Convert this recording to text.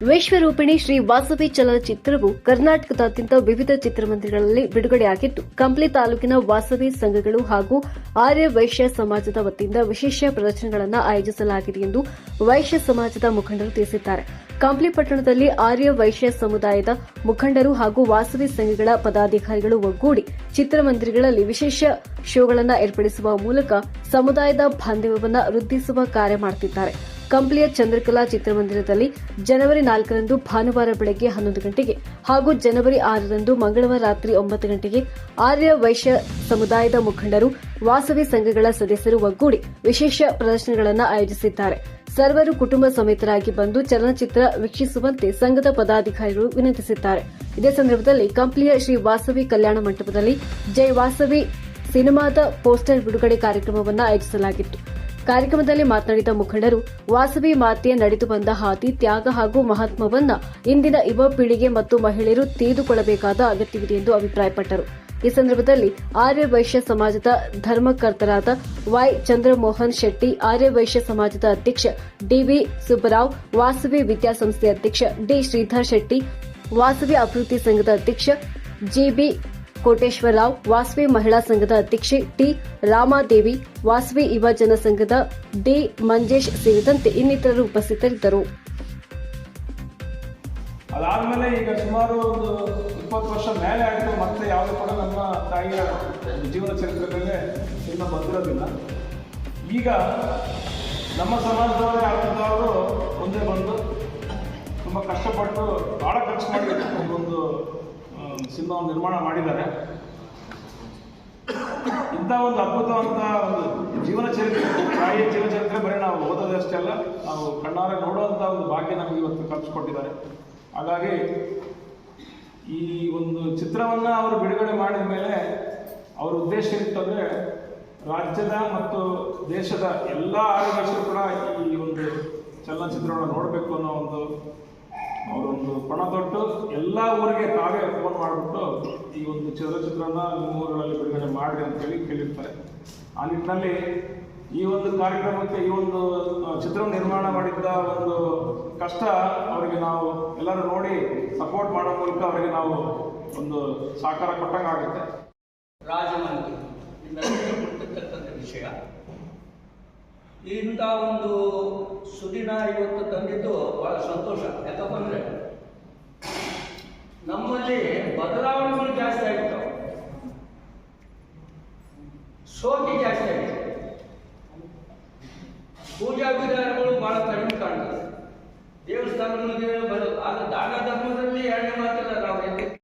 ವಿಶ್ವರೂಪಿಣಿ ಶ್ರೀ ವಾಸವಿ ಚಲನಚಿತ್ರವು ಕರ್ನಾಟಕದಾದ್ಯಂತ ವಿವಿಧ ಚಿತ್ರಮಂದಿರಗಳಲ್ಲಿ ಬಿಡುಗಡೆಯಾಗಿದ್ದು, ಕಂಪ್ಲಿ ತಾಲೂಕಿನ ವಾಸವಿ ಸಂಘಗಳು ಹಾಗೂ ಆರ್ಯ ವೈಶ್ಯ ಸಮಾಜದ ವತಿಯಿಂದ ವಿಶೇಷ ಪ್ರದರ್ಶನಗಳನ್ನು ಆಯೋಜಿಸಲಾಗಿದೆ ಎಂದು ವೈಶ್ಯ ಸಮಾಜದ ಮುಖಂಡರು ತಿಳಿಸಿದ್ದಾರೆ. ಕಂಪ್ಲಿ ಪಟ್ಟಣದಲ್ಲಿ ಆರ್ಯ ವೈಶ್ಯ ಸಮುದಾಯದ ಮುಖಂಡರು ಹಾಗೂ ವಾಸವಿ ಸಂಘಗಳ ಪದಾಧಿಕಾರಿಗಳು ಒಗ್ಗೂಡಿ ಚಿತ್ರಮಂದಿರಗಳಲ್ಲಿ ವಿಶೇಷ ಶೋಗಳನ್ನು ಏರ್ಪಡಿಸುವ ಮೂಲಕ ಸಮುದಾಯದ ಬಾಂಧವ್ಯವನ್ನು ವೃದ್ಧಿಸುವ ಕಾರ್ಯ ಮಾಡುತ್ತಿದ್ದಾರೆ. ಕಂಪ್ಲಿಯ ಚಂದ್ರಕಲಾ ಚಿತ್ರಮಂದಿರದಲ್ಲಿ ಜನವರಿ 4ರಂದು ಭಾನುವಾರ ಬೆಳಗ್ಗೆ 11 ಗಂಟೆಗೆ ಹಾಗೂ ಜನವರಿ 6ರಂದು ಮಂಗಳವಾರ ರಾತ್ರಿ 9 ಗಂಟೆಗೆ ಆರ್ಯ ವೈಶ್ಯ ಸಮುದಾಯದ ಮುಖಂಡರು, ವಾಸವಿ ಸಂಘಗಳ ಸದಸ್ಯರು ಒಗ್ಗೂಡಿ ವಿಶೇಷ ಪ್ರದರ್ಶನಗಳನ್ನು ಆಯೋಜಿಸಿದ್ದಾರೆ. ಸರ್ವರು ಕುಟುಂಬ ಸಮೇತರಾಗಿ ಬಂದು ಚಲನಚಿತ್ರ ವೀಕ್ಷಿಸುವಂತೆ ಸಂಘದ ಪದಾಧಿಕಾರಿಗಳು ವಿನಂತಿಸಿದ್ದಾರೆ. ಇದೇ ಸಂದರ್ಭದಲ್ಲಿ ಕಂಪ್ಲಿಯ ಶ್ರೀ ವಾಸವಿ ಕಲ್ಯಾಣ ಮಂಟಪದಲ್ಲಿ ಜೈ ವಾಸವಿ ಸಿನಿಮಾದ ಪೋಸ್ಟರ್ ಬಿಡುಗಡೆ ಕಾರ್ಯಕ್ರಮವನ್ನು ಆಯೋಜಿಸಲಾಗಿತ್ತು. ಕಾರ್ಯಕ್ರಮದಲ್ಲಿ ಮಾತನಾಡಿದ ಮುಖಂಡರು, ವಾಸವಿ ಮಾತೆಯ ನಡೆದು ಬಂದ ಹಾದಿ, ತ್ಯಾಗ ಹಾಗೂ ಮಹತ್ವವನ್ನು ಇಂದಿನ ಯುವ ಪೀಳಿಗೆ ಮತ್ತು ಮಹಿಳೆಯರು ತಿಳಿದುಕೊಳ್ಳಬೇಕಾದ ಅಗತ್ಯವಿದೆ ಎಂದು ಅಭಿಪ್ರಾಯಪಟ್ಟರು. ಈ ಸಂದರ್ಭದಲ್ಲಿ ಆರ್ಯ ವೈಶ್ಯ ಸಮಾಜದ ಧರ್ಮಕರ್ತರಾದ ವೈ ಚಂದ್ರಮೋಹನ್ ಶೆಟ್ಟಿ, ಆರ್ಯ ವೈಶ್ಯ ಸಮಾಜದ ಅಧ್ಯಕ್ಷ ಡಿವಿ ಸುಬ್ಬರಾವ್, ವಾಸವಿ ವಿದ್ಯಾಸಂಸ್ಥೆ ಅಧ್ಯಕ್ಷ ಡಿ ಶ್ರೀಧರ್ ಶೆಟ್ಟಿ, ವಾಸವಿ ಅಭಿವೃದ್ಧಿ ಸಂಘದ ಅಧ್ಯಕ್ಷ ಜಿಬಿ ಕೋಟೇಶ್ವರರಾವ್, ವಾಸವಿ ಮಹಿಳಾ ಸಂಘದ ಅಧ್ಯಕ್ಷೆ ಟಿ ರಾಮಾದೇವಿ, ವಾಸವಿ ಯುವ ಜನ ಸಂಘದ ಡಿ ಮಂಜೇಶ್ ಸೇರಿದಂತೆ ಇನ್ನಿತರರು ಉಪಸ್ಥಿತರಿದ್ದರು. ಅದಾದ್ಮೇಲೆ ಈಗ ಸುಮಾರು ಒಂದು 20 ವರ್ಷ ಮೇಲೆ ಆಯಿತು, ಮತ್ತೆ ಯಾವುದೂ ಕೂಡ ನಮ್ಮ ತಾಯಿಯ ಜೀವನ ಚರಿತ್ರೆಗಳೇ ಇನ್ನೂ ಬಂದಿರೋದಿಲ್ಲ. ಈಗ ನಮ್ಮ ಸಮಾಜದವರೇ ಆಗ್ತಿದ್ದವರು ಮುಂದೆ ಬಂದು ತುಂಬ ಕಷ್ಟಪಟ್ಟು ಭಾಳ ಖರ್ಚು ಮಾಡಿ ಒಂದು ಸಿನಿಮಾವನ್ನು ನಿರ್ಮಾಣ ಮಾಡಿದ್ದಾರೆ. ಇಂಥ ಒಂದು ಅದ್ಭುತವಂತ ಒಂದು ಜೀವನ ಚರಿತ್ರೆ, ತಾಯಿಯ ಜೀವನ ಚರಿತ್ರೆ ಬರೀ ನಾವು ಓದೋದಷ್ಟೇ ಅಲ್ಲ, ನಾವು ಕಣ್ಣಾರೆ ನೋಡುವಂಥ ಒಂದು ಭಾಗ್ಯ ನಮಗೆ ಇವತ್ತು ಕಲ್ಪಿಸ್ಕೊಟ್ಟಿದ್ದಾರೆ. ಹಾಗಾಗಿ ಈ ಒಂದು ಚಿತ್ರವನ್ನು ಅವರು ಬಿಡುಗಡೆ ಮಾಡಿದ ಮೇಲೆ ಅವರ ಉದ್ದೇಶ ಇತ್ತಂದರೆ ರಾಜ್ಯದ ಮತ್ತು ದೇಶದ ಎಲ್ಲ ಆದಿವಾಸಿಗಳು ಕೂಡ ಈ ಒಂದು ಚಲನಚಿತ್ರವನ್ನು ನೋಡಬೇಕು ಅನ್ನೋ ಒಂದು ಅವರೊಂದು ಪಣ ತೊಟ್ಟು ಎಲ್ಲ ಊರಿಗೆ ತಾವೇ ಫೋನ್ ಮಾಡಿಬಿಟ್ಟು ಈ ಒಂದು ಚಲನಚಿತ್ರನ ನಿಮ್ಮ ಊರುಗಳಲ್ಲಿ ಬಿಡುಗಡೆ ಮಾಡಿ ಅಂತೇಳಿ ಕೇಳಿರ್ತಾರೆ. ಆ ನಿಟ್ಟಿನಲ್ಲಿ ಈ ಒಂದು ಕಾರ್ಯಕ್ರಮಕ್ಕೆ ಈ ಒಂದು ಚಿತ್ರ ನಿರ್ಮಾಣ ಮಾಡಿದ್ದ ಒಂದು ಕಷ್ಟ ಅವರಿಗೆ ನಾವು ಎಲ್ಲರೂ ನೋಡಿ ಸಪೋರ್ಟ್ ಮಾಡೋ ಮೂಲಕ ಅವರಿಗೆ ನಾವು ಒಂದು ಸಹಕಾರ ಕೊಟ್ಟಂಗೆ ಆಗುತ್ತೆ. ರಾಜಮಂತ್ರಿ ಕೊಡ್ತಕ್ಕಂಥ ವಿಷಯ ಇಂಥ ಒಂದು ಸುದಿನ ಇವತ್ತು ತಂದಿದ್ದು ಬಹಳ ಸಂತೋಷ. ಯಾಕಪ್ಪ ಅಂದರೆ ನಮ್ಮಲ್ಲಿ ಬದಲಾವಣೆಗಳು ಜಾಸ್ತಿ ಆಗಿರ್ತಾವೆ, ಸೋಕಿ ಜಾಸ್ತಿ ಆಗಿದೆ, ಪೂಜಾ ವಿಧಾನಗಳು ಬಹಳ ಕಡಿಮೆ ಕಾಣ್ತದೆ, ದೇವಸ್ಥಾನಗಳಿಗೆ ಬರೋದು. ಆಗ ದಾನ ಧರ್ಮ